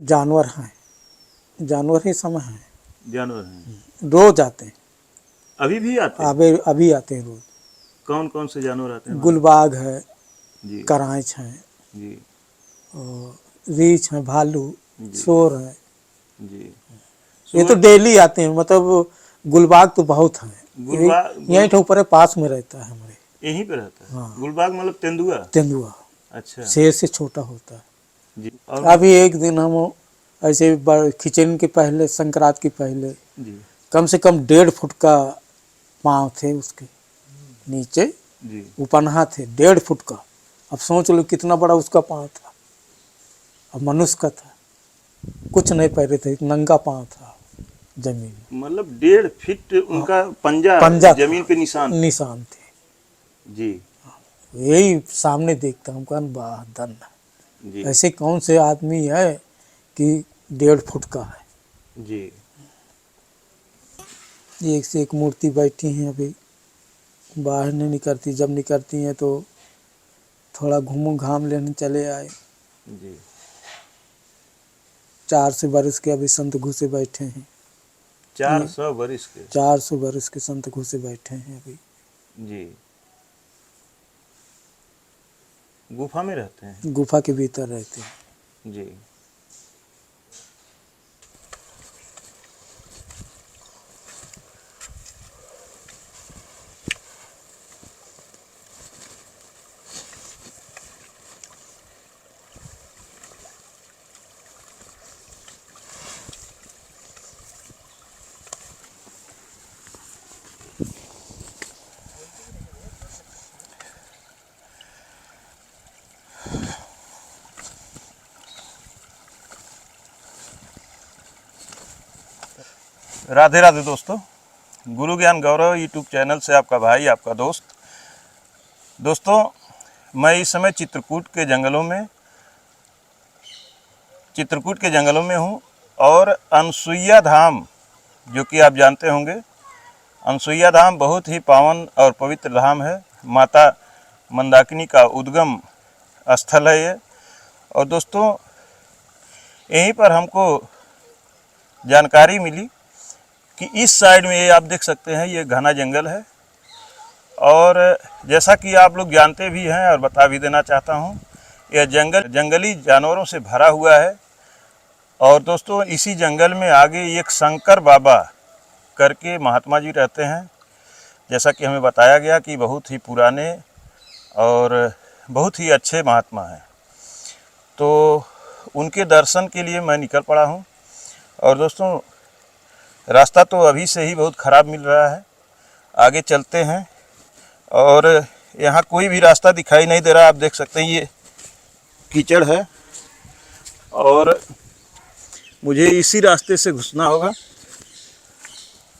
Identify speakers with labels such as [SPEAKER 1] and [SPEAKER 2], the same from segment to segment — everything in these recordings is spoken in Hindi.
[SPEAKER 1] जानवर हैं, जानवर ही समय है,
[SPEAKER 2] जानवर हैं।
[SPEAKER 1] रोज आते हैं।
[SPEAKER 2] अभी भी आते हैं?
[SPEAKER 1] अभी आते हैं रोज।
[SPEAKER 2] कौन कौन से जानवर आते हैं?
[SPEAKER 1] गुलबाग है
[SPEAKER 2] जी
[SPEAKER 1] कराइच है
[SPEAKER 2] जी
[SPEAKER 1] और रीछ है, भालू,
[SPEAKER 2] जी
[SPEAKER 1] शोर है।
[SPEAKER 2] जी।
[SPEAKER 1] ये तो डेली आते हैं, मतलब गुलबाग तो बहुत है। यहीं तो ऊपर पास में रहता है हमारे,
[SPEAKER 2] यहीं पे रहता है।
[SPEAKER 1] हाँ।
[SPEAKER 2] गुलबाग मतलब तेंदुआ?
[SPEAKER 1] तेंदुआ
[SPEAKER 2] अच्छा
[SPEAKER 1] शेर से छोटा होता है।
[SPEAKER 2] जी। और
[SPEAKER 1] अभी एक दिन हम ऐसे खिचड़ी के पहले, संक्रांत के पहले,
[SPEAKER 2] जी
[SPEAKER 1] कम से कम 1.5 फुट का पाँव थे उसके नीचे,
[SPEAKER 2] जी
[SPEAKER 1] उपन्हा थे 1.5 फुट का। अब सोच लो कितना बड़ा उसका पाँव था। अब मनुष्य का था, कुछ नहीं पहरे थे, नंगा पाँव था जमीन में।
[SPEAKER 2] मतलब 1.5 फीट उनका
[SPEAKER 1] पंजा
[SPEAKER 2] जमीन
[SPEAKER 1] था,
[SPEAKER 2] पे निशान
[SPEAKER 1] थे
[SPEAKER 2] जी
[SPEAKER 1] यही सामने देखता हूँ, कहन वाह धन,
[SPEAKER 2] जी
[SPEAKER 1] ऐसे कौन से आदमी है कि 1.5 फुट का है।
[SPEAKER 2] जी।
[SPEAKER 1] एक से एक मूर्ति बैठी हैं, अभी बाहर नहीं निकलती, जब निकलती हैं तो थोड़ा घूम घाम लेने चले आए।
[SPEAKER 2] जी
[SPEAKER 1] 400 बरस के अभी संत घुसे बैठे हैं।
[SPEAKER 2] 400 वर्ष के?
[SPEAKER 1] 400 बरस के संत घुसे बैठे हैं अभी।
[SPEAKER 2] जी। गुफा में रहते हैं?
[SPEAKER 1] गुफा के भीतर रहते हैं।
[SPEAKER 2] जी। राधे राधे दोस्तों, गुरु ज्ञान गौरव यूट्यूब चैनल से आपका भाई, आपका दोस्त। दोस्तों, मैं इस समय चित्रकूट के जंगलों में हूँ और अनसुईया धाम, जो कि आप जानते होंगे, अनसुईया धाम बहुत ही पावन और पवित्र धाम है। माता मंदाकिनी का उद्गम स्थल है ये। और दोस्तों, यहीं पर हमको जानकारी मिली कि इस साइड में, ये आप देख सकते हैं, ये घना जंगल है। और जैसा कि आप लोग जानते भी हैं और बता भी देना चाहता हूँ, यह जंगली जानवरों से भरा हुआ है। और दोस्तों, इसी जंगल में आगे एक शंकर बाबा करके महात्मा जी रहते हैं। जैसा कि हमें बताया गया कि बहुत ही पुराने और बहुत ही अच्छे महात्मा हैं। तो उनके दर्शन के लिए मैं निकल पड़ा हूँ। और दोस्तों, रास्ता तो अभी से ही बहुत ख़राब मिल रहा है, आगे चलते हैं। और यहाँ कोई भी रास्ता दिखाई नहीं दे रहा, आप देख सकते हैं ये कीचड़ है और मुझे इसी रास्ते से घुसना होगा।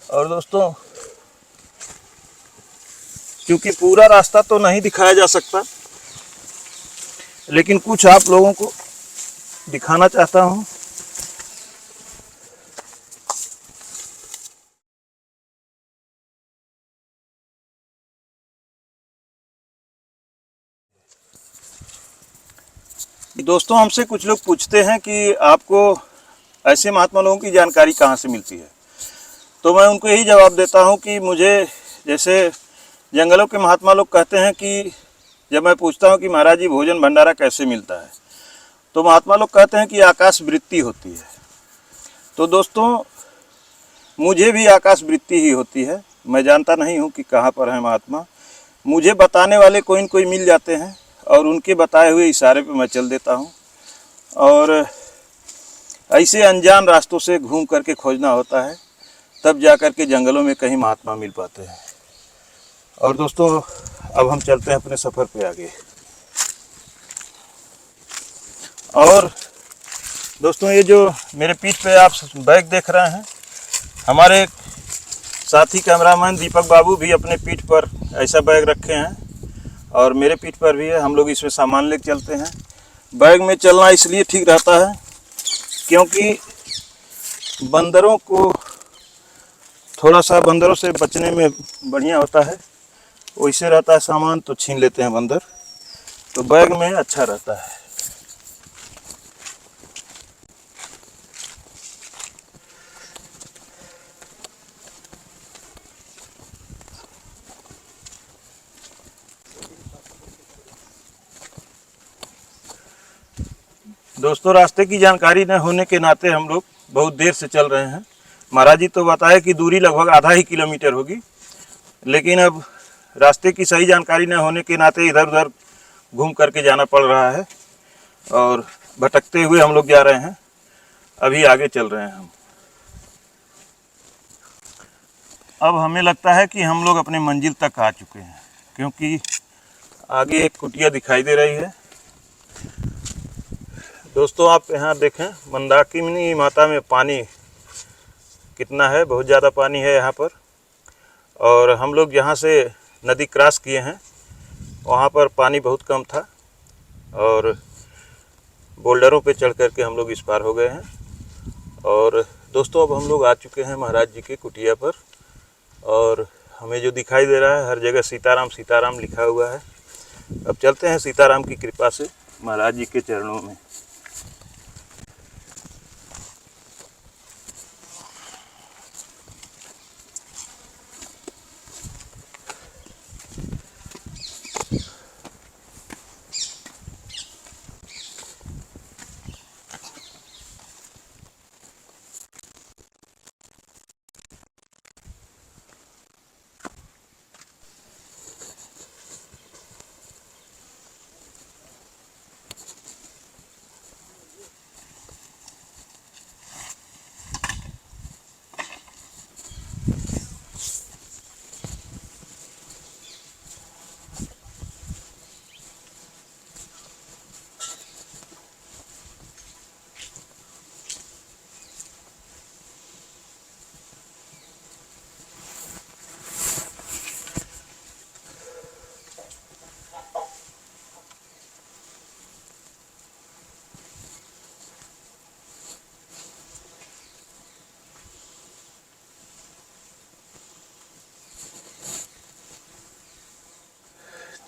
[SPEAKER 2] और दोस्तों, क्योंकि पूरा रास्ता तो नहीं दिखाया जा सकता, लेकिन कुछ आप लोगों को दिखाना चाहता हूँ। दोस्तों, हमसे कुछ लोग पूछते हैं कि आपको ऐसे महात्मा लोगों की जानकारी कहाँ से मिलती है। तो मैं उनको यही जवाब देता हूँ कि मुझे, जैसे जंगलों के महात्मा लोग कहते हैं कि जब मैं पूछता हूँ कि महाराज जी भोजन भंडारा कैसे मिलता है, तो महात्मा लोग कहते हैं कि आकाश वृत्ति होती है। तो दोस्तों, मुझे भी आकाश वृत्ति ही होती है। मैं जानता नहीं हूँ कि कहाँ पर है महात्मा, मुझे बताने वाले कोई न कोई मिल जाते हैं और उनके बताए हुए इशारे पे मैं चल देता हूँ। और ऐसे अनजान रास्तों से घूम करके खोजना होता है, तब जा कर के जंगलों में कहीं महात्मा मिल पाते हैं। और दोस्तों, अब हम चलते हैं अपने सफ़र पे आगे। और दोस्तों, ये जो मेरे पीठ पे आप बैग देख रहे हैं, हमारे साथी कैमरामैन दीपक बाबू भी अपने पीठ पर ऐसा बैग रखे हैं और मेरे पीठ पर भी है। हम लोग इसमें सामान लेकर चलते हैं। बैग में चलना इसलिए ठीक रहता है क्योंकि बंदरों को, थोड़ा सा बंदरों से बचने में बढ़िया होता है। वैसे रहता है सामान तो छीन लेते हैं बंदर, तो बैग में अच्छा रहता है। दोस्तों, रास्ते की जानकारी न होने के नाते हम लोग बहुत देर से चल रहे हैं। महाराज जी तो बताए कि दूरी लगभग आधा ही किलोमीटर होगी, लेकिन अब रास्ते की सही जानकारी न होने के नाते इधर उधर घूम करके जाना पड़ रहा है और भटकते हुए हम लोग जा रहे हैं। अभी आगे चल रहे हैं हम। अब हमें लगता है कि हम लोग अपने मंजिल तक आ चुके हैं, क्योंकि आगे एक कुटिया दिखाई दे रही है। दोस्तों, आप यहाँ देखें, मंदाकिनी माता में पानी कितना है, बहुत ज़्यादा पानी है यहाँ पर। और हम लोग यहाँ से नदी क्रॉस किए हैं, वहाँ पर पानी बहुत कम था और बोल्डरों पे चढ़ करके हम लोग इस पार हो गए हैं। और दोस्तों, अब हम लोग आ चुके हैं महाराज जी के कुटिया पर, और हमें जो दिखाई दे रहा है हर जगह सीताराम सीताराम लिखा हुआ है। अब चलते हैं सीताराम की कृपा से महाराज जी के चरणों में।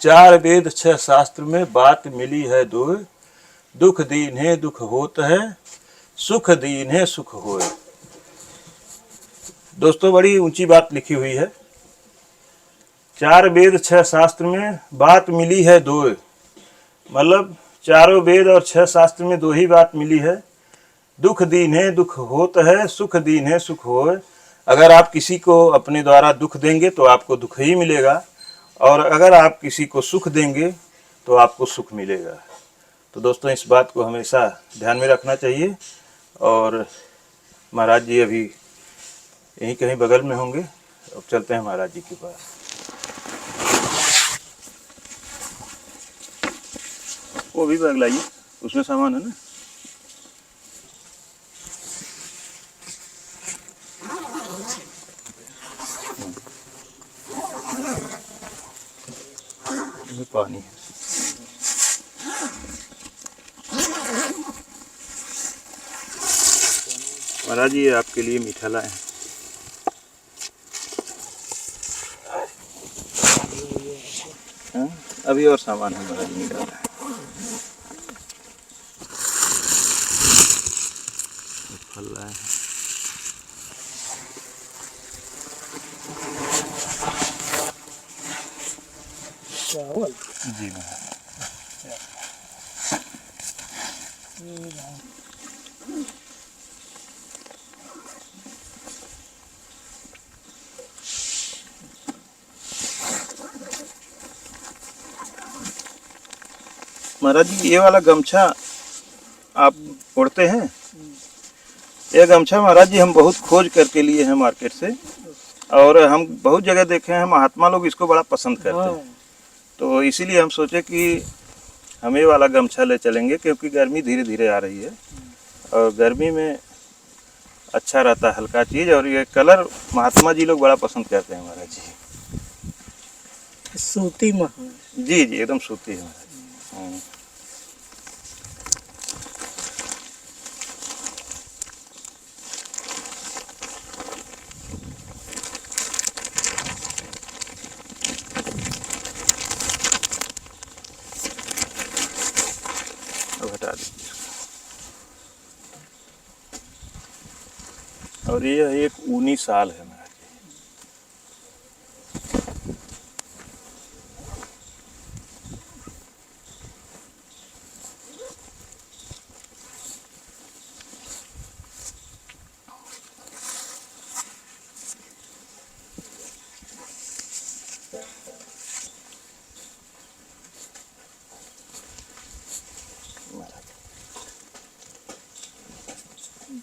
[SPEAKER 2] चार वेद छह शास्त्र में बात मिली है दो, दुख दीन है दुख होत है, सुख दीन है सुख होए। दोस्तों, बड़ी ऊंची बात लिखी हुई है। चार वेद छह शास्त्र में बात मिली है दो, मतलब चारों वेद और छह शास्त्र में दो ही बात मिली है। दुख दीन है दुख होत है, सुख दीन है सुख होए। अगर आप किसी को अपने द्वारा दुख देंगे तो आपको दुख ही मिलेगा, और अगर आप किसी को सुख देंगे तो आपको सुख मिलेगा। तो दोस्तों, इस बात को हमेशा ध्यान में रखना चाहिए। और महाराज जी अभी यहीं कहीं बगल में होंगे। अब चलते हैं महाराज जी के पास। वो भी बैग लाइए, उसमें सामान है ना। इसमें पानी है। महाराज जी, आपके लिए मीठा लाए हैं। हाँ? अभी और सामान है महाराज जी निकाला है। फल लाए हैं।
[SPEAKER 1] चावल
[SPEAKER 2] जी महाराज। महाराज जी, ये वाला गमछा आप ओढ़ते हैं? ये गमछा महाराज जी हम बहुत खोज करके लिए हैं मार्केट से, और हम बहुत जगह देखे हैं, महात्मा लोग इसको बड़ा पसंद करते हैं। तो इसीलिए हम सोचे कि हम ये वाला गमछा ले चलेंगे, क्योंकि गर्मी धीरे धीरे आ रही है और गर्मी में अच्छा रहता है हल्का चीज़, और ये कलर महात्मा जी लोग बड़ा पसंद करते हैं महाराज जी।
[SPEAKER 1] सूती महा
[SPEAKER 2] जी जी, एकदम सूती है महाराज। अब हटा दीजिए। और ये एक ऊनी साल है महाराज जी। अब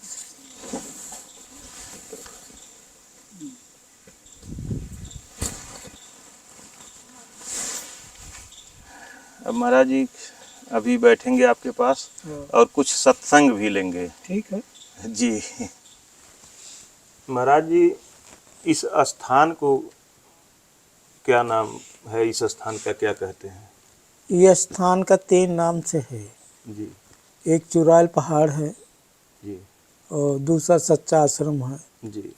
[SPEAKER 2] महाराज जी अभी बैठेंगे आपके पास और कुछ सत्संग भी लेंगे।
[SPEAKER 1] ठीक है।
[SPEAKER 2] जी महाराज जी, इस स्थान को क्या नाम है? इस स्थान का क्या कहते हैं?
[SPEAKER 1] ये स्थान का 3 नाम से है।
[SPEAKER 2] जी
[SPEAKER 1] एक चुरायल पहाड़ है
[SPEAKER 2] जी
[SPEAKER 1] और दूसरा सच्चा आश्रम है,
[SPEAKER 2] जी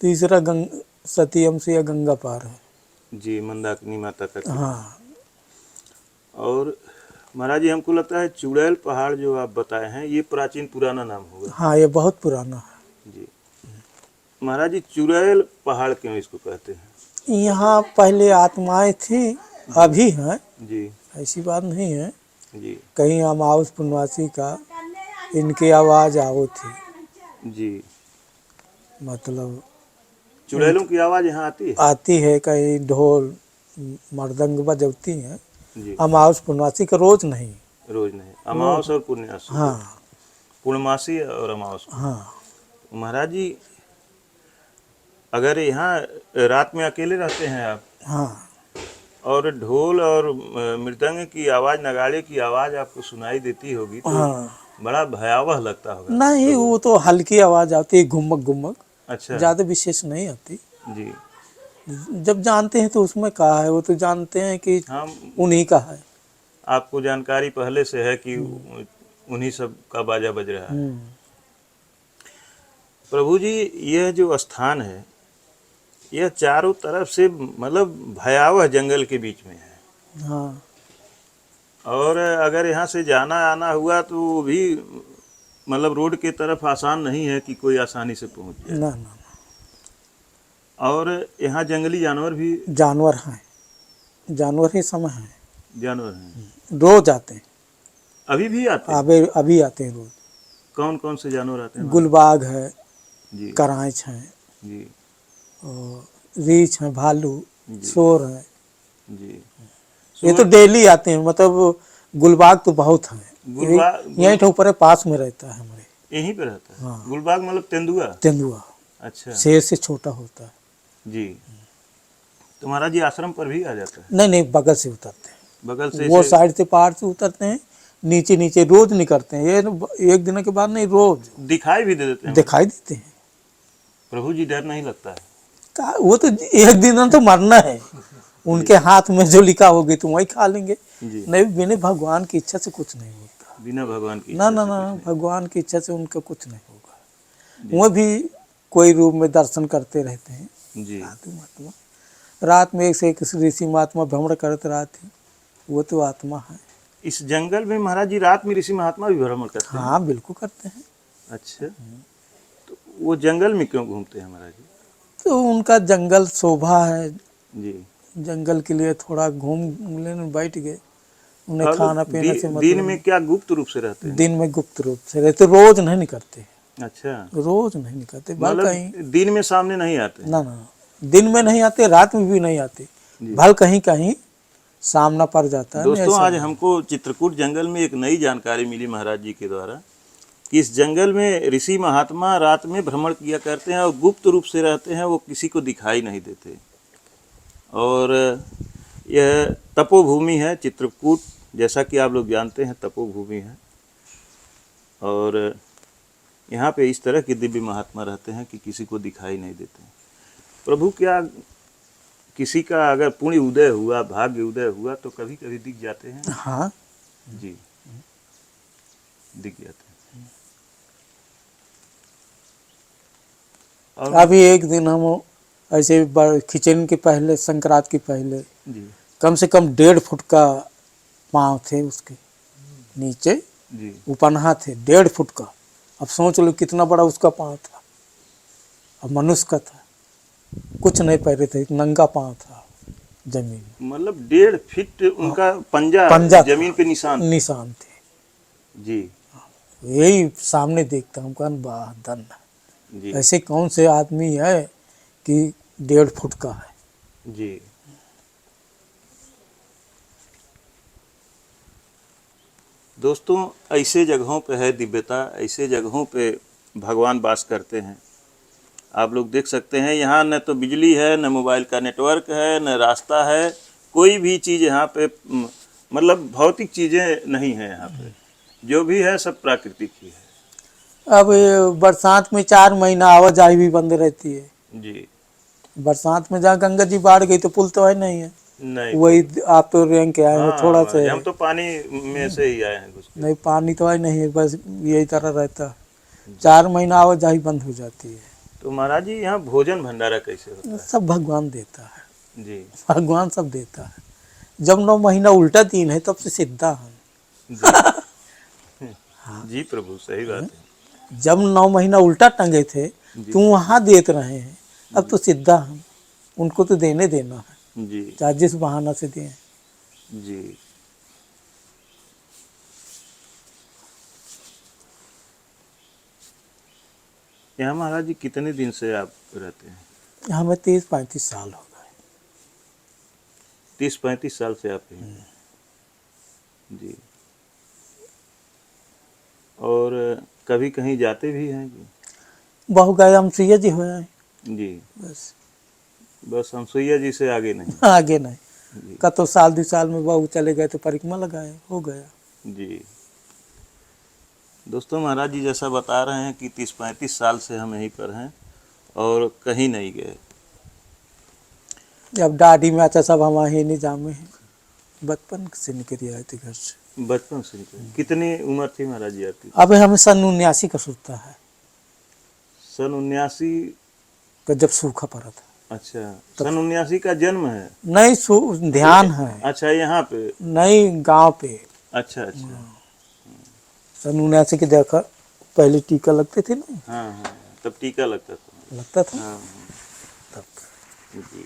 [SPEAKER 1] तीसरा सतियम से या गंगा पार है।
[SPEAKER 2] जी, मंदाकिनी माता का किला।
[SPEAKER 1] हाँ।
[SPEAKER 2] और महाराज जी, हमको लगता है चुड़ैल पहाड़ जो आप बताए हैं ये प्राचीन पुराना नाम होगा।
[SPEAKER 1] हाँ, ये बहुत पुराना है।
[SPEAKER 2] जी महाराज जी, चुड़ैल पहाड़ क्यों इसको कहते हैं?
[SPEAKER 1] यहाँ पहले आत्माएं थी, अभी हैं,
[SPEAKER 2] जी
[SPEAKER 1] ऐसी बात नहीं है।
[SPEAKER 2] जी
[SPEAKER 1] कहीं अमावस पुनवासी का इनकी आवाज़ आओ थी,
[SPEAKER 2] जी,
[SPEAKER 1] मतलब
[SPEAKER 2] चुड़ैलों की आवाज़ यहाँ आती है?
[SPEAKER 1] आती है। कहीं ढोल मृदंग बजती हैं।
[SPEAKER 2] जी,
[SPEAKER 1] अमावस पूर्णमासी का रोज नहीं।
[SPEAKER 2] रोज नहीं, अमावस और पूर्णमासी।
[SPEAKER 1] हाँ
[SPEAKER 2] पूर्णमासी और अमावस।
[SPEAKER 1] हाँ।
[SPEAKER 2] महाराज जी, अगर यहाँ रात में अकेले रहते हैं आप,
[SPEAKER 1] हाँ
[SPEAKER 2] और ढोल और मृदंग की आवाज़, नगाड़े की आवाज़ आपको सुनाई देती होगी तो
[SPEAKER 1] हाँ।
[SPEAKER 2] बड़ा भयावह लगता होगा।
[SPEAKER 1] नहीं, वो तो हल्की आवाज़ आती है, घुमक घुमक,
[SPEAKER 2] अच्छा।
[SPEAKER 1] ज़्यादा विशेष नहीं आती।
[SPEAKER 2] जी,
[SPEAKER 1] जब जानते हैं तो उसमें कहा है, वो तो जानते हैं कि
[SPEAKER 2] हम
[SPEAKER 1] उन्हीं का है।
[SPEAKER 2] आपको जानकारी पहले से है कि उन्हीं सब का बाजा बज रहा है। प्रभु जी, यह जो स्थान है यह चारों तरफ से मतलब भयावह जंगल के बीच में है।
[SPEAKER 1] हाँ।
[SPEAKER 2] और अगर यहाँ से जाना आना हुआ तो वो भी मतलब रोड के तरफ आसान नहीं है कि कोई आसानी से पहुँच जाए।
[SPEAKER 1] ना ना।
[SPEAKER 2] और यहाँ जंगली जानवर भी,
[SPEAKER 1] जानवर हैं, जानवर ही समय है,
[SPEAKER 2] जानवर हैं,
[SPEAKER 1] रोज आते हैं।
[SPEAKER 2] अभी भी आते हैं?
[SPEAKER 1] अभी आते हैं रोज।
[SPEAKER 2] कौन कौन से जानवर आते हैं?
[SPEAKER 1] गुलबाग है
[SPEAKER 2] जी
[SPEAKER 1] कराइच है
[SPEAKER 2] जी
[SPEAKER 1] और रीछ है, भालू, शोर है।
[SPEAKER 2] जी।
[SPEAKER 1] ये तो डेली आते हैं, मतलब गुलबाग तो बहुत है। यहीं तो ऊपर पास में रहता है हमारे,
[SPEAKER 2] यहीं पे रहता है।
[SPEAKER 1] हाँ।
[SPEAKER 2] गुलबाग मतलब तेंदुआ?
[SPEAKER 1] तेंदुआ।
[SPEAKER 2] अच्छा।
[SPEAKER 1] शेर से छोटा होता है।
[SPEAKER 2] जी। तो महाराज जी, आश्रम पर भी आ जाता है?
[SPEAKER 1] नहीं नहीं, बगल से उतरते हैं,
[SPEAKER 2] बगल से?
[SPEAKER 1] वो साइड से पहाड़ से उतरते हैं, नीचे नीचे रोज निकलते हैं। ये एक दिन के बाद नहीं, रोज
[SPEAKER 2] दिखाई भी दे देते हैं?
[SPEAKER 1] दिखाई देते हैं।
[SPEAKER 2] प्रभु जी, डर नहीं लगता है?
[SPEAKER 1] वो तो एक दिन तो मरना है, उनके हाथ में जो लिखा होगी तो वही खा लेंगे। नहीं, बिना भगवान की इच्छा से कुछ नहीं होता।
[SPEAKER 2] बिना भगवान की
[SPEAKER 1] ना ना ना, भगवान की इच्छा से उनका कुछ नहीं होगा। वो भी कोई रूप में दर्शन करते रहते हैं।
[SPEAKER 2] जी।
[SPEAKER 1] महात्मा रात में एक से एक ऋषि महात्मा भ्रमण करते रहते हैं, वो तो आत्मा है।
[SPEAKER 2] इस जंगल में महाराज जी रात में ऋषि महात्मा भी भ्रमण करते हैं?
[SPEAKER 1] हाँ बिल्कुल करते हैं।
[SPEAKER 2] अच्छा, तो वो जंगल में क्यों घूमते हैं महाराज जी?
[SPEAKER 1] तो उनका जंगल शोभा है
[SPEAKER 2] जी।
[SPEAKER 1] जंगल के लिए, थोड़ा घूम लेने बैठ गए। उन्हें खाना पीना से मतलब
[SPEAKER 2] दिन में क्या गुप्त रूप से रहते हैं?
[SPEAKER 1] दिन में गुप्त रूप से रहते, रोज नहीं निकलते।
[SPEAKER 2] अच्छा,
[SPEAKER 1] रोज नहीं निकलते, भल
[SPEAKER 2] मतलब
[SPEAKER 1] कहीं।
[SPEAKER 2] दिन में सामने नहीं आते?
[SPEAKER 1] ना ना, दिन में नहीं आते, रात में भी नहीं आते, भल कहीं कहीं सामना पड़ जाता है।
[SPEAKER 2] दोस्तों, आज हमको चित्रकूट जंगल में एक नई जानकारी मिली महाराज जी के द्वारा कि इस जंगल में ऋषि महात्मा रात में भ्रमण किया करते हैं और गुप्त रूप से रहते हैं, वो किसी को दिखाई नहीं देते। और यह तपोभूमि है चित्रकूट, जैसा कि आप लोग जानते हैं तपोभूमि है। और यहाँ पे इस तरह के दिव्य महात्मा रहते हैं कि किसी को दिखाई नहीं देते। प्रभु, क्या किसी का अगर पुण्य उदय हुआ, भाग्य उदय हुआ तो कभी कभी दिख जाते हैं?
[SPEAKER 1] हाँ
[SPEAKER 2] जी, दिख जाते हैं। और
[SPEAKER 1] अभी एक दिन हम ऐसे खिचड़ी के पहले, संक्रांत के पहले,
[SPEAKER 2] जी
[SPEAKER 1] कम से कम 1.5 फुट का पाँव थे उसके नीचे,
[SPEAKER 2] जी,
[SPEAKER 1] उपन्हा थे 1.5 फुट का। अब सोच लो कितना बड़ा उसका पाँव था। अब मनुष्य का था, कुछ नहीं पहरे थे, नंगा पाँव था जमीन में।
[SPEAKER 2] मतलब 1.5 फीट उनका
[SPEAKER 1] पंजा
[SPEAKER 2] जमीन पे
[SPEAKER 1] निशान थे।
[SPEAKER 2] जी।
[SPEAKER 1] यही सामने देखता हूँ, कौन वाह धन,
[SPEAKER 2] जी
[SPEAKER 1] ऐसे कौन से आदमी है कि 1.5 फुट का है।
[SPEAKER 2] जी। दोस्तों, ऐसे जगहों पे है दिव्यता, ऐसे जगहों पे भगवान वास करते हैं। आप लोग देख सकते हैं यहाँ न तो बिजली है, न मोबाइल का नेटवर्क है, न रास्ता है, कोई भी चीज़ यहाँ पे मतलब भौतिक चीज़ें नहीं है यहाँ पे। जो भी है सब प्राकृतिक ही है।
[SPEAKER 1] अब ये बरसात में 4 महीना आवाजाही भी बंद रहती है।
[SPEAKER 2] जी।
[SPEAKER 1] बरसात में जहाँ गंगा जी बाढ़ गई तो पुल तो है नहीं है,
[SPEAKER 2] नहीं
[SPEAKER 1] वही आप तो रेंग के आए हो, थोड़ा
[SPEAKER 2] हाँ,
[SPEAKER 1] से
[SPEAKER 2] हम तो पानी में से ही आए हैं घुस के।
[SPEAKER 1] नहीं, पानी तो है नहीं है, बस यही तरह रहता है। 4 महीना आवाजाही बंद हो जाती है।
[SPEAKER 2] तो महाराज जी यहाँ भोजन भंडारा कैसे होता है?
[SPEAKER 1] सब भगवान देता है,
[SPEAKER 2] जी
[SPEAKER 1] भगवान सब देता है। जब 9 महीना उल्टा दिन है तब से सीधा है।
[SPEAKER 2] जी जी प्रभु, सही बात है।
[SPEAKER 1] जब 9 महीना उल्टा टंगे थे
[SPEAKER 2] जी।
[SPEAKER 1] तो वहाँ देते रहे हैं, अब तो सीधा हम उनको तो देने देना है,
[SPEAKER 2] जी
[SPEAKER 1] चाहे जिस बहाना से दें।
[SPEAKER 2] जी। यहाँ महाराज जी कितने दिन से आप रहते हैं?
[SPEAKER 1] हमें 30-35 साल हो गए।
[SPEAKER 2] 30-35 साल से आप यहीं हैं। जी। और कभी कहीं जाते भी हैं जी?
[SPEAKER 1] बहु गए हम सुइया जी हो आए,
[SPEAKER 2] जी।
[SPEAKER 1] बस
[SPEAKER 2] बस हम सुइया जी से आगे नहीं।
[SPEAKER 1] आगे नहीं।
[SPEAKER 2] जी
[SPEAKER 1] का तो साल 2 साल में बहु चले गए तो परिक्रमा लगाए, हो गया।
[SPEAKER 2] जी। दोस्तों, महाराज जी जैसा बता रहे हैं कि 30-35 साल से हम यहीं पर हैं और कहीं नहीं गए।
[SPEAKER 1] अब दादी में अच्छा सब हमारे ही निजाम में है, बचपन से निकल आए थे घर से।
[SPEAKER 2] बचपन से निकले। कितनी उम्र थी महाराज जी आपकी?
[SPEAKER 1] अब हमें सन 79 का सूरता है,
[SPEAKER 2] सन 79?
[SPEAKER 1] तो जब सूखा पड़ा था।
[SPEAKER 2] अच्छा, सन 79 का जन्म है?
[SPEAKER 1] नहीं, ध्यान है,
[SPEAKER 2] अच्छा, यहाँ पे?
[SPEAKER 1] नहीं गांव पे।
[SPEAKER 2] अच्छा अच्छा।
[SPEAKER 1] सन 79 के देखा, पहले टीका लगते थे ना,
[SPEAKER 2] हाँ हाँ, तब टीका लगता था।
[SPEAKER 1] लगता था
[SPEAKER 2] हाँ
[SPEAKER 1] तब।
[SPEAKER 2] जी।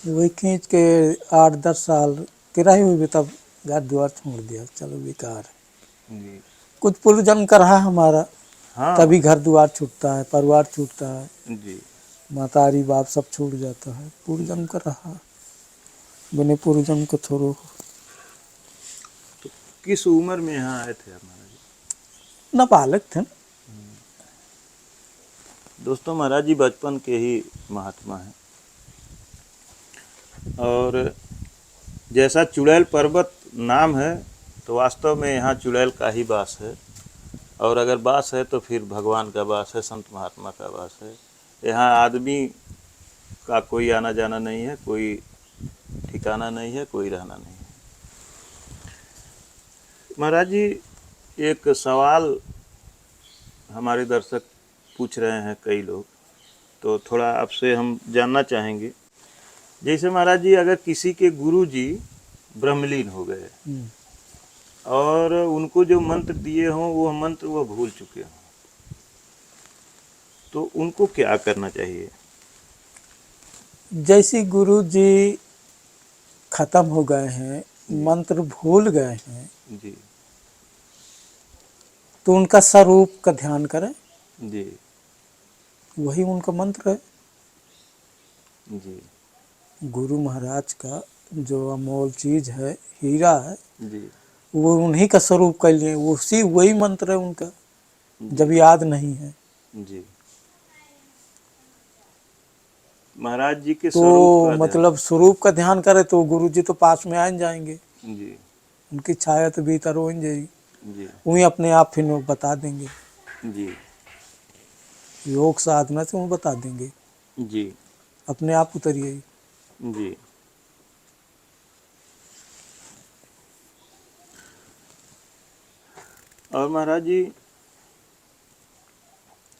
[SPEAKER 1] वही खींच के 8-10 साल के रहे हुए, तब घर द्वार छोड़ दिया, चलो बेकार है।
[SPEAKER 2] जी
[SPEAKER 1] कुछ पूर्व जन्म का रहा हमारा,
[SPEAKER 2] हाँ।
[SPEAKER 1] तभी घर द्वार छूटता है, परिवार छूटता है,
[SPEAKER 2] जी
[SPEAKER 1] मातारी बाप सब छूट जाता है। पूर्व जन्म का रहा, बने पूर्व जन्म को छोड़ो।
[SPEAKER 2] तो किस उम्र में यहाँ आए थे आप महाराज जी?
[SPEAKER 1] नाबालग थे ना।
[SPEAKER 2] दोस्तों, महाराज जी बचपन के ही महात्मा हैं। और जैसा चुड़ैल पर्वत नाम है, तो वास्तव में यहाँ चुड़ैल का ही वास है। और अगर वास है तो फिर भगवान का वास है, संत महात्मा का वास है। यहाँ आदमी का कोई आना जाना नहीं है, कोई ठिकाना नहीं है, कोई रहना नहीं है। महाराज जी, एक सवाल हमारे दर्शक पूछ रहे हैं कई लोग, तो थोड़ा आपसे हम जानना चाहेंगे। जैसे महाराज जी, अगर किसी के गुरु जी ब्रह्मलीन हो गए और उनको जो मंत्र दिए हों वो मंत्र वो भूल चुके हों, तो उनको क्या करना चाहिए?
[SPEAKER 1] जैसे गुरु जी खत्म हो गए हैं, मंत्र भूल गए हैं,
[SPEAKER 2] जी
[SPEAKER 1] तो उनका स्वरूप का ध्यान करें,
[SPEAKER 2] जी
[SPEAKER 1] वही उनका मंत्र है।
[SPEAKER 2] जी
[SPEAKER 1] गुरु महाराज का जो अमोल चीज है, हीरा है,
[SPEAKER 2] जी
[SPEAKER 1] वो उन्हीं का स्वरूप कर लिए, उसी वही मंत्र है उनका, जब याद नहीं है
[SPEAKER 2] जी। महाराज जी के
[SPEAKER 1] तो
[SPEAKER 2] स्वरूप का
[SPEAKER 1] मतलब स्वरूप का ध्यान करे तो गुरु जी तो पास में आ जाएंगे,
[SPEAKER 2] ध्यान। जी
[SPEAKER 1] उनकी छाया तो भीतर हो जाएगी,
[SPEAKER 2] जी
[SPEAKER 1] वही अपने आप फिर वो बता देंगे,
[SPEAKER 2] जी
[SPEAKER 1] योग साधना से वो बता देंगे,
[SPEAKER 2] जी
[SPEAKER 1] अपने आप उतरिए।
[SPEAKER 2] जी। और महाराज जी,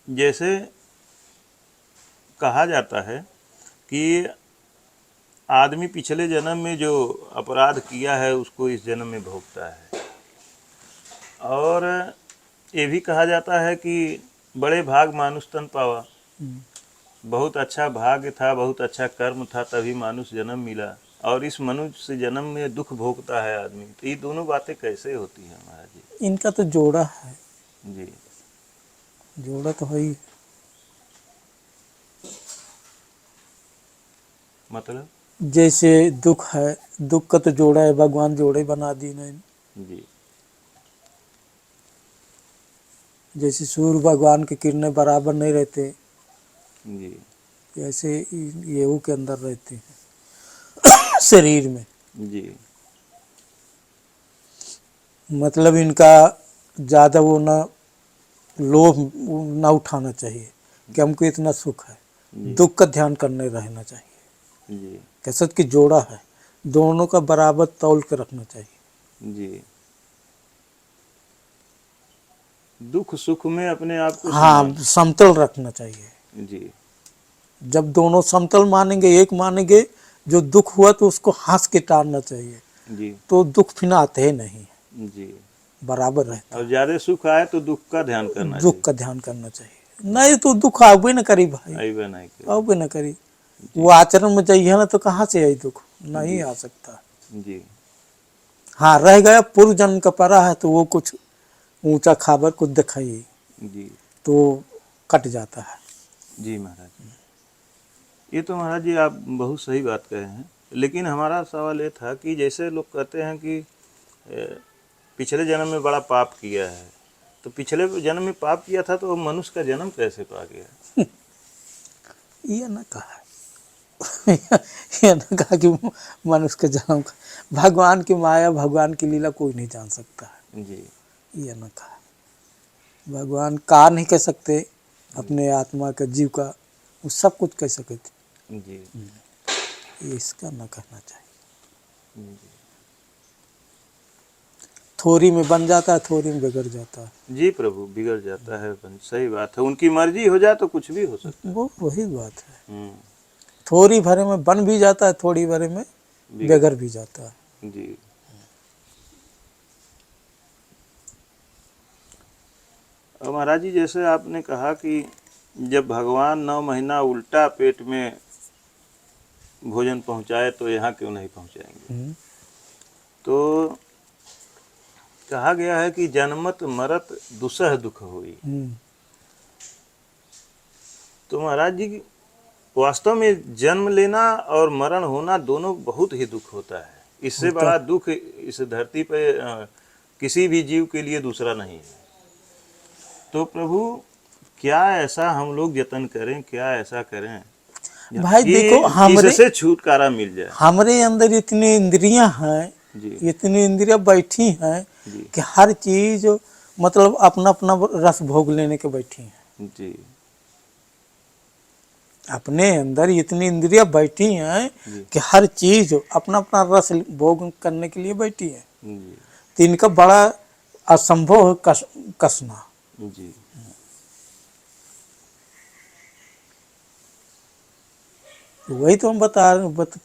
[SPEAKER 2] जैसे कहा जाता है कि आदमी पिछले जन्म में जो अपराध किया है उसको इस जन्म में भोगता है। और ये भी कहा जाता है कि बड़े भाग मानुष तन पावा, बहुत अच्छा भाग्य था, बहुत अच्छा कर्म था, तभी मानुष जन्म मिला, और इस मनुष्य जन्म में दुख भोगता है आदमी। तो ये दोनों बातें कैसे होती हैं महाराज जी?
[SPEAKER 1] इनका तो जोड़ा है,
[SPEAKER 2] जी
[SPEAKER 1] जोड़ा तो है ही।
[SPEAKER 2] मतलब
[SPEAKER 1] जैसे दुख है, दुख का तो जोड़ा है, भगवान जोड़े बना दी नहीं।
[SPEAKER 2] जी
[SPEAKER 1] जैसे सूर्य भगवान की किरणें बराबर नहीं रहते,
[SPEAKER 2] जी
[SPEAKER 1] ऐसे गेहूं के अंदर रहते हैं शरीर में।
[SPEAKER 2] जी
[SPEAKER 1] मतलब इनका ज़्यादा वो ना लोभ ना उठाना चाहिए कि हमको इतना सुख है,
[SPEAKER 2] जी
[SPEAKER 1] दुख का ध्यान करने रहना चाहिए।
[SPEAKER 2] जी
[SPEAKER 1] कैसे कि जोड़ा है, दोनों का बराबर तौल के रखना चाहिए।
[SPEAKER 2] जी दुख सुख में अपने आप को
[SPEAKER 1] हाँ,
[SPEAKER 2] समान।
[SPEAKER 1] समतल रखना चाहिए।
[SPEAKER 2] जी
[SPEAKER 1] जब दोनों समतल मानेंगे, एक मानेंगे, जो दुख हुआ तो उसको हंस के टालना चाहिए,
[SPEAKER 2] जी
[SPEAKER 1] तो दुख फिर आते ही नहीं,
[SPEAKER 2] जी
[SPEAKER 1] बराबर रहता
[SPEAKER 2] और
[SPEAKER 1] है।
[SPEAKER 2] ज्यादा सुख आए तो दुख का ध्यान करना
[SPEAKER 1] दुख
[SPEAKER 2] चाहिए।
[SPEAKER 1] का ध्यान करना चाहिए, नहीं तो दुख आवे न करी भाई,
[SPEAKER 2] अइबे नहीं करे।
[SPEAKER 1] आवे न करी।
[SPEAKER 2] जी
[SPEAKER 1] वो आचरण में जाइए ना तो कहाँ से आई दुख, नहीं
[SPEAKER 2] जी
[SPEAKER 1] आ सकता।
[SPEAKER 2] जी
[SPEAKER 1] हाँ, रह गया पूर्व जन्म का परा है तो वो कुछ ऊंचा खाबर कुछ दिखाई
[SPEAKER 2] जी
[SPEAKER 1] तो कट जाता है।
[SPEAKER 2] जी महाराज, ये तो महाराज जी आप बहुत सही बात कहे हैं। लेकिन हमारा सवाल ये था कि जैसे लोग कहते हैं कि पिछले जन्म में बड़ा पाप किया है, तो पिछले जन्म में पाप किया था तो मनुष्य का जन्म कैसे पा गया?
[SPEAKER 1] ये न कहा ये न कहा कि मनुष्य के जन्म का, भगवान की माया, भगवान की लीला कोई नहीं जान सकता है।
[SPEAKER 2] जी
[SPEAKER 1] ये न कहा, भगवान का नहीं कह सकते अपने आत्मा का, जीव का, वो सब कुछ कह सके थे।
[SPEAKER 2] जी
[SPEAKER 1] ये इसका न कहना चाहिए।
[SPEAKER 2] जी
[SPEAKER 1] थोड़ी में बन जाता है, थोड़ी में बिगड़ जाता है।
[SPEAKER 2] जी प्रभु, बिगड़ जाता है। सही बात है, उनकी मर्जी हो जाए तो कुछ भी हो सकता है।
[SPEAKER 1] वो वही बात है,
[SPEAKER 2] हम्म,
[SPEAKER 1] थोड़ी भरे में बन भी जाता है, थोड़ी भरे में बिगड़ भी जाता है।
[SPEAKER 2] जी और महाराज जी जैसे आपने कहा कि जब भगवान 9 महीना उल्टा पेट में भोजन पहुंचाए तो यहाँ क्यों नहीं पहुंचाएंगे? तो कहा गया है कि जन्मत मरत दुसह दुख हुई। तो महाराज जी वास्तव में जन्म लेना और मरण होना दोनों बहुत ही दुख होता है। इससे
[SPEAKER 1] होता
[SPEAKER 2] बड़ा दुख इस धरती पे किसी भी जीव के लिए दूसरा नहीं है। तो प्रभु क्या ऐसा हम लोग यत्न करें, क्या ऐसा करें
[SPEAKER 1] भाई देखो,
[SPEAKER 2] कि इससे छुटकारा मिल जाए?
[SPEAKER 1] हमरे अंदर इतनी इंद्रियां हैं,
[SPEAKER 2] जी
[SPEAKER 1] इतनी इंद्रियां बैठी हैं
[SPEAKER 2] जी
[SPEAKER 1] कि हर चीज मतलब अपना अपना रस भोग लेने के बैठी हैं।
[SPEAKER 2] जी
[SPEAKER 1] अपने अंदर इतनी इंद्रियां बैठी हैं
[SPEAKER 2] जी
[SPEAKER 1] कि हर चीज अपना अपना रस भोग करने के लिए बैठी है।
[SPEAKER 2] जी
[SPEAKER 1] तो इनका बड़ा असंभव है कसना।
[SPEAKER 2] जी
[SPEAKER 1] वही तो हम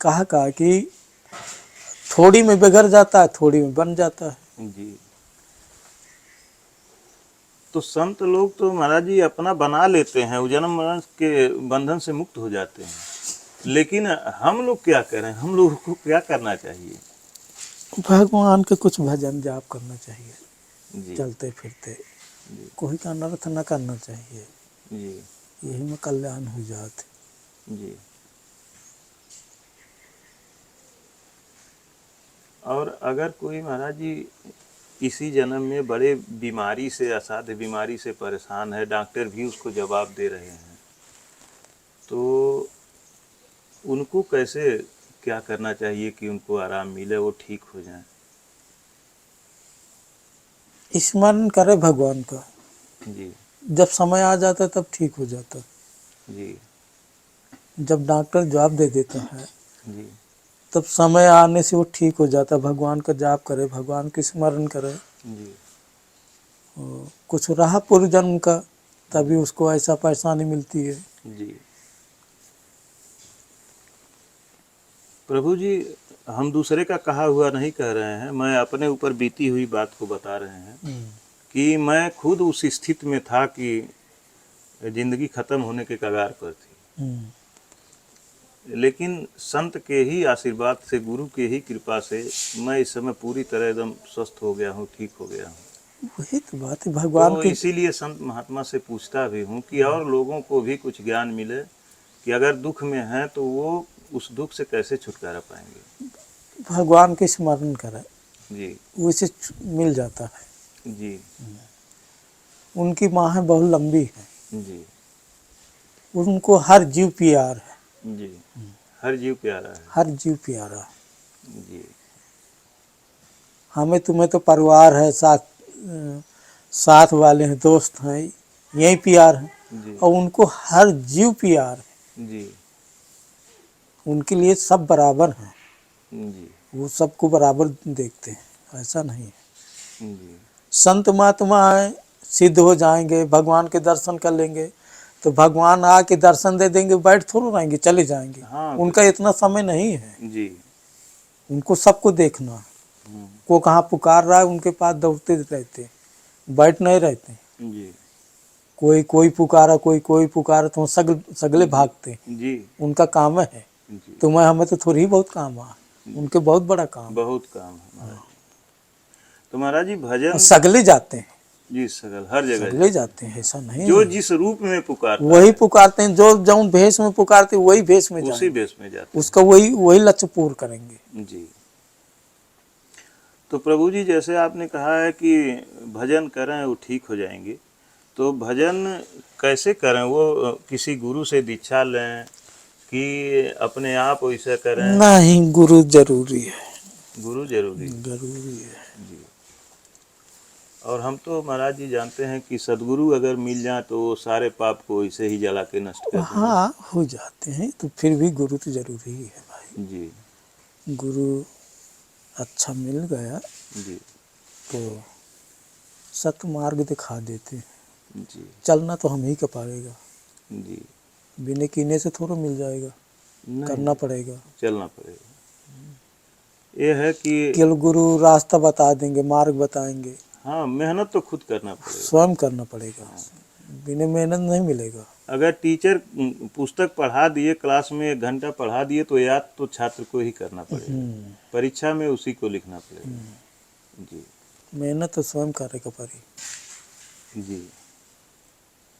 [SPEAKER 1] कहा कि थोड़ी में बिगड़ जाता है, थोड़ी में बन जाता है।
[SPEAKER 2] जी तो संत लोग तो महाराज जी अपना बना लेते हैं, वो जन्म मरण के बंधन से मुक्त हो जाते हैं। लेकिन हम लोग क्या करें, हम लोगों को क्या करना चाहिए?
[SPEAKER 1] भगवान के कुछ भजन जाप करना चाहिए,
[SPEAKER 2] जी
[SPEAKER 1] चलते फिरते,
[SPEAKER 2] जी
[SPEAKER 1] कोई का अनर्थ न करना चाहिए,
[SPEAKER 2] जी
[SPEAKER 1] यही में कल्याण हो जाते।
[SPEAKER 2] जी और अगर कोई महाराज जी इसी जन्म में बड़े बीमारी से, असाध्य बीमारी से परेशान है, डॉक्टर भी उसको जवाब दे रहे हैं, तो उनको कैसे क्या करना चाहिए कि उनको आराम मिले, वो ठीक हो जाए?
[SPEAKER 1] स्मरण करे भगवान का,
[SPEAKER 2] जी
[SPEAKER 1] जब समय आ जाता है तब ठीक हो जाता।
[SPEAKER 2] जी
[SPEAKER 1] जब डॉक्टर जवाब दे देता है
[SPEAKER 2] जी
[SPEAKER 1] तब समय आने से वो ठीक हो जाता। भगवान का जाप करे, भगवान की स्मरण करे,
[SPEAKER 2] जी
[SPEAKER 1] कुछ रहा पूर्व जन्म का, तभी उसको ऐसा परेशानी मिलती है।
[SPEAKER 2] जी प्रभु जी, हम दूसरे का कहा हुआ नहीं कह रहे हैं, मैं अपने ऊपर बीती हुई बात को बता रहे हैं कि मैं खुद उस स्थिति में था कि जिंदगी खत्म होने के कगार पर थी। लेकिन संत के ही आशीर्वाद से, गुरु के ही कृपा से मैं इस समय पूरी तरह एकदम स्वस्थ हो गया हूँ, ठीक हो गया हूँ।
[SPEAKER 1] वही तो बात है भगवान
[SPEAKER 2] तो
[SPEAKER 1] की।
[SPEAKER 2] इसीलिए संत महात्मा से पूछता भी हूँ कि और लोगों को भी कुछ ज्ञान मिले कि अगर दुख में है तो वो उस दुख से कैसे छुटकारा पाएंगे?
[SPEAKER 1] भगवान के स्मरण करें,
[SPEAKER 2] जी
[SPEAKER 1] उसे मिल जाता है।
[SPEAKER 2] जी
[SPEAKER 1] उनकी बाहें बहुत लंबी हैं,
[SPEAKER 2] जी
[SPEAKER 1] उनको हर जीव प्यार है,
[SPEAKER 2] जी। हर जीव प्यारा है।
[SPEAKER 1] हर जीव प्यारा है।
[SPEAKER 2] जी
[SPEAKER 1] हमें तुम्हें तो परिवार है, साथ वाले हैं, दोस्त हैं, यही प्यार है।
[SPEAKER 2] जी
[SPEAKER 1] और उनको हर जीव प्यार है,
[SPEAKER 2] जी
[SPEAKER 1] उनके लिए सब बराबर हैं,
[SPEAKER 2] जी
[SPEAKER 1] वो सबको बराबर देखते हैं, ऐसा नहीं है।
[SPEAKER 2] जी
[SPEAKER 1] संत महात्मा है, सिद्ध हो जाएंगे, भगवान के दर्शन कर लेंगे तो भगवान आके दर्शन दे देंगे, बैठ थोड़ा रहेंगे, चले जाएंगे।
[SPEAKER 2] हाँ
[SPEAKER 1] उनका इतना समय नहीं है,
[SPEAKER 2] जी
[SPEAKER 1] उनको सबको देखना है। को कहाँ पुकार रहा है उनके पास दौड़ते रहते, बैठ नहीं रहते।
[SPEAKER 2] जी
[SPEAKER 1] कोई पुकारा, कोई पुकारा तो सगले भागते हैं।
[SPEAKER 2] जी
[SPEAKER 1] उनका काम है,
[SPEAKER 2] जी।
[SPEAKER 1] तुम्हें हमें तो थोड़ी ही बहुत काम है, उनके बहुत बड़ा काम है।
[SPEAKER 2] बहुत काम है महाराज जी। तो महाराज जी
[SPEAKER 1] और
[SPEAKER 2] भजन
[SPEAKER 1] सगले जाते हैं,
[SPEAKER 2] जी सगल हर जगह
[SPEAKER 1] सगले
[SPEAKER 2] जाते
[SPEAKER 1] जाते हैं, ऐसा
[SPEAKER 2] हैं।
[SPEAKER 1] नहीं
[SPEAKER 2] जो
[SPEAKER 1] है।
[SPEAKER 2] जिस रूप में पुकारता
[SPEAKER 1] वही
[SPEAKER 2] है
[SPEAKER 1] पुकारते हैं, जो जौन भेष में पुकारते हैं, वही भेष में
[SPEAKER 2] उसी
[SPEAKER 1] जाएंगे,
[SPEAKER 2] भेष में जाते
[SPEAKER 1] उसका वही लक्ष्य पूर्ण करेंगे।
[SPEAKER 2] हैं। जी। तो प्रभु जी जैसे आपने कहा है कि भजन करें वो ठीक हो जाएंगे, तो भजन कैसे करें? वो किसी गुरु से दीक्षा लें कि अपने आप वैसे करें?
[SPEAKER 1] नहीं, गुरु जरूरी है,
[SPEAKER 2] गुरु जरूरी
[SPEAKER 1] जरूरी है।
[SPEAKER 2] जी। और हम तो महाराज जी जानते हैं कि सदगुरु अगर मिल जाए तो वो सारे पाप को ऐसे ही जला के नष्ट कर देंगे।
[SPEAKER 1] हाँ, हो जाते हैं, तो फिर भी गुरु तो जरूरी ही है भाई।
[SPEAKER 2] जी
[SPEAKER 1] गुरु अच्छा मिल गया
[SPEAKER 2] जी
[SPEAKER 1] तो सतमार्ग दिखा देते हैं।
[SPEAKER 2] जी
[SPEAKER 1] चलना तो हम ही का पड़ेगा,
[SPEAKER 2] जी।
[SPEAKER 1] बिना कीने से थोड़ा मिल जाएगा,
[SPEAKER 2] नहीं
[SPEAKER 1] करना पड़ेगा।
[SPEAKER 2] चलना पड़ेगा। ये है कि
[SPEAKER 1] केवल गुरु रास्ता बता देंगे, मार्ग बताएंगे,
[SPEAKER 2] हाँ मेहनत तो खुद करना पड़ेगा।
[SPEAKER 1] स्वयं करना पड़ेगा, बिना मेहनत नहीं मिलेगा।
[SPEAKER 2] अगर टीचर पुस्तक पढ़ा दिए, क्लास में 1 घंटा पढ़ा दिए, तो याद तो छात्र को ही करना पड़ेगा, परीक्षा में उसी को लिखना पड़ेगा। जी
[SPEAKER 1] मेहनत तो स्वयं करे का पड़ी।
[SPEAKER 2] जी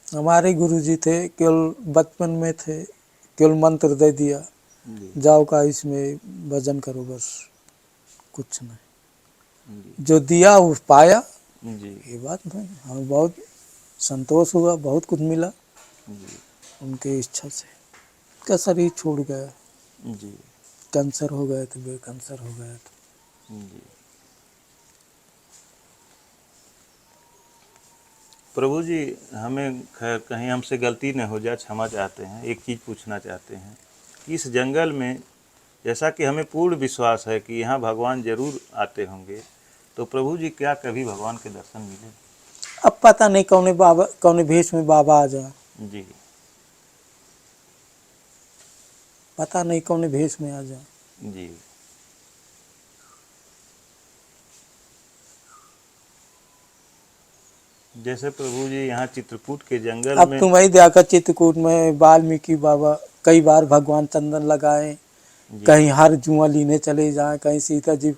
[SPEAKER 1] हमारे गुरु जी थे, केवल बचपन में थे, केवल मंत्र दे दिया,
[SPEAKER 2] जी
[SPEAKER 1] जाओ का इसमें भजन करो, बस कुछ नहीं।
[SPEAKER 2] जी
[SPEAKER 1] जो दिया वो पाया,
[SPEAKER 2] जी
[SPEAKER 1] ये बात नहीं। हमें बहुत संतोष हुआ, बहुत कुछ मिला
[SPEAKER 2] जी
[SPEAKER 1] उनके इच्छा से। का शरीर छूट गया,
[SPEAKER 2] जी
[SPEAKER 1] कैंसर हो गए थे, कैंसर हो गया था।
[SPEAKER 2] जी। प्रभु जी हमें खैर कहीं हमसे गलती न हो जाए, क्षमा चाहते हैं। एक चीज़ पूछना चाहते हैं कि इस जंगल में, जैसा कि हमें पूर्ण विश्वास है कि यहाँ भगवान जरूर आते होंगे, तो प्रभु जी क्या कभी भगवान के दर्शन मिले?
[SPEAKER 1] अब पता नहीं कौन भेष में बाबा आ जाए,
[SPEAKER 2] जी
[SPEAKER 1] पता नहीं कौन भेष में आ जाए।
[SPEAKER 2] जी जैसे प्रभु जी यहाँ चित्रकूट के जंगल
[SPEAKER 1] अब
[SPEAKER 2] में
[SPEAKER 1] तुम वही देखा, चित्रकूट में वाल्मीकि बाबा कई बार भगवान चंदन लगाए,
[SPEAKER 2] जी
[SPEAKER 1] कहीं हर जुआ लीने चले जाए, कहीं सीता जी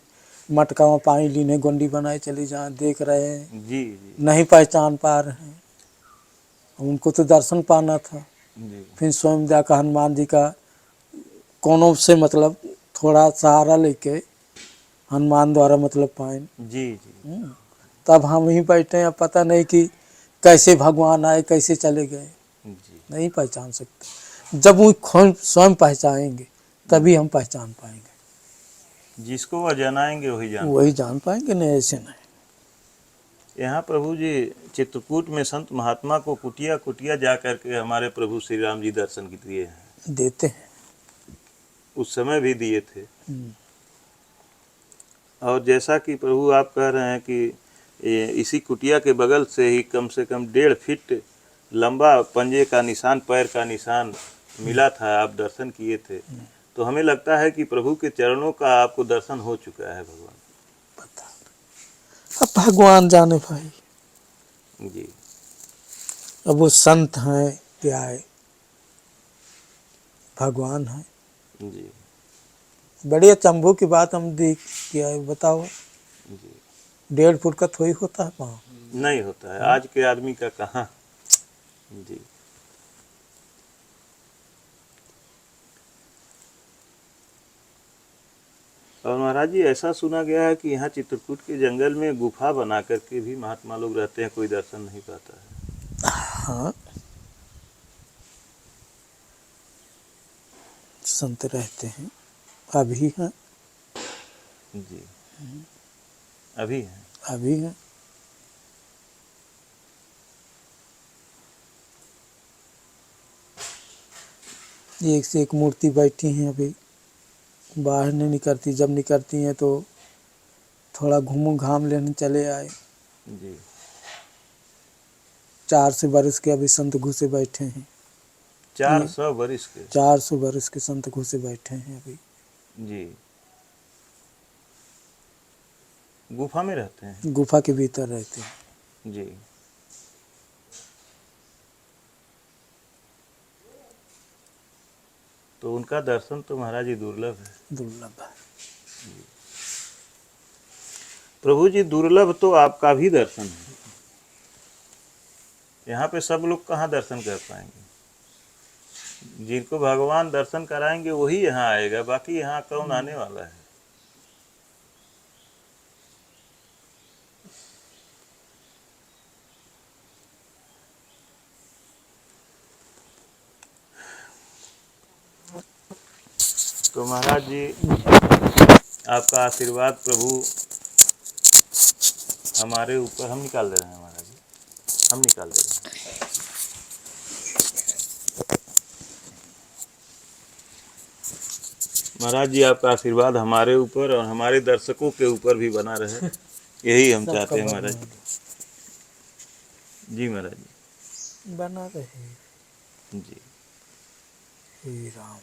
[SPEAKER 1] मटका में पानी लीने गोंडी बनाए चले जाए, देख रहे हैं,
[SPEAKER 2] जी जी
[SPEAKER 1] नहीं पहचान पा रहे हैं। उनको तो दर्शन पाना था।
[SPEAKER 2] जी
[SPEAKER 1] फिर स्वयं जाकर हनुमान जी का कोनों से मतलब थोड़ा सहारा लेके हनुमान द्वारा मतलब पाए,
[SPEAKER 2] जी जी
[SPEAKER 1] तब हम ही बैठे हैं। अब पता नहीं कि कैसे भगवान आए, कैसे चले गए,
[SPEAKER 2] जी
[SPEAKER 1] नहीं पहचान सकते। जब वो खुद स्वयं पहचानेंगे तभी हम पहचान पाएंगे,
[SPEAKER 2] जिसको वह जनाएंगे वही जान
[SPEAKER 1] वही
[SPEAKER 2] पाएंगे।
[SPEAKER 1] जान पाएंगे, नहीं ऐसे नहीं।
[SPEAKER 2] यहाँ प्रभु जी चित्रकूट में संत महात्मा को कुटिया कुटिया जा करके हमारे प्रभु श्री राम जी दर्शन दिए हैं।
[SPEAKER 1] देते हैं।
[SPEAKER 2] उस समय भी दिए थे। और जैसा कि प्रभु आप कह रहे हैं कि इसी कुटिया के बगल से ही कम से कम 1.5 फीट लंबा पंजे का निशान, पैर का निशान मिला था, आप दर्शन किए थे। तो हमें लगता है कि प्रभु के चरणों का आपको दर्शन हो चुका है। भगवान
[SPEAKER 1] पता, अब भगवान जाने भाई।
[SPEAKER 2] जी
[SPEAKER 1] अब वो संत हैं क्या है, भगवान है।
[SPEAKER 2] जी
[SPEAKER 1] बड़ी अचंभों की बात हम देख क्या है, बताओ।
[SPEAKER 2] जी
[SPEAKER 1] 1.5 फुट का थोड़ी होता है पाँव।
[SPEAKER 2] नहीं होता है आज के आदमी का कहाँ। जी और महाराज जी ऐसा सुना गया है कि यहाँ चित्रकूट के जंगल में गुफा बना करके भी महात्मा लोग रहते हैं, कोई दर्शन नहीं पाता है।
[SPEAKER 1] हाँ, संत रहते हैं, अभी हैं।
[SPEAKER 2] जी, अभी है।
[SPEAKER 1] अभी हैं। एक से एक मूर्ति बैठी हैं, अभी बाहर नहीं निकलती, जब निकलती हैं तो थोड़ा घूम घाम लेने चले आए।
[SPEAKER 2] जी,
[SPEAKER 1] 400 बरस के अभी संत घुसे बैठे हैं।
[SPEAKER 2] 400 वर्ष के।
[SPEAKER 1] 400 बरस के संत घुसे बैठे हैं अभी।
[SPEAKER 2] जी, गुफा में रहते हैं।
[SPEAKER 1] गुफा के भीतर रहते हैं।
[SPEAKER 2] जी, तो उनका दर्शन तो महाराज जी दुर्लभ है।
[SPEAKER 1] दुर्लभ है।
[SPEAKER 2] प्रभु जी दुर्लभ तो आपका भी दर्शन है। यहाँ पे सब लोग कहाँ दर्शन कर पाएंगे? जिनको भगवान दर्शन कराएंगे वही यहाँ आएगा, बाकी यहाँ कौन आने वाला है? तो महाराज जी आपका आशीर्वाद प्रभु हमारे ऊपर, हम निकाल दे रहे हैं महाराज जी, हम निकाल दे रहे हैं। महाराज जी आपका आशीर्वाद हमारे ऊपर और हमारे दर्शकों के ऊपर भी बना रहे, यही हम चाहते हैं महाराज जी। जी महाराज जी,
[SPEAKER 1] बना रहे।
[SPEAKER 2] जी,
[SPEAKER 1] हे राम।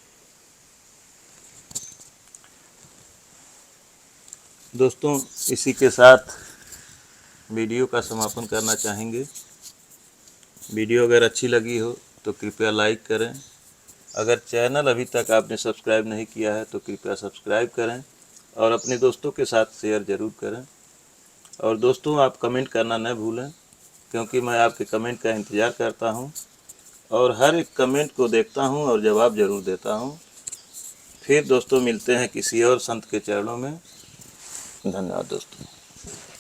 [SPEAKER 2] दोस्तों इसी के साथ वीडियो का समापन करना चाहेंगे। वीडियो अगर अच्छी लगी हो तो कृपया लाइक करें। अगर चैनल अभी तक आपने सब्सक्राइब नहीं किया है तो कृपया सब्सक्राइब करें और अपने दोस्तों के साथ शेयर ज़रूर करें। और दोस्तों आप कमेंट करना न भूलें, क्योंकि मैं आपके कमेंट का इंतज़ार करता हूं और हर एक कमेंट को देखता हूं और जवाब ज़रूर देता हूं। फिर दोस्तों मिलते हैं किसी और संत के चरणों में। धन्यवाद दोस्तों।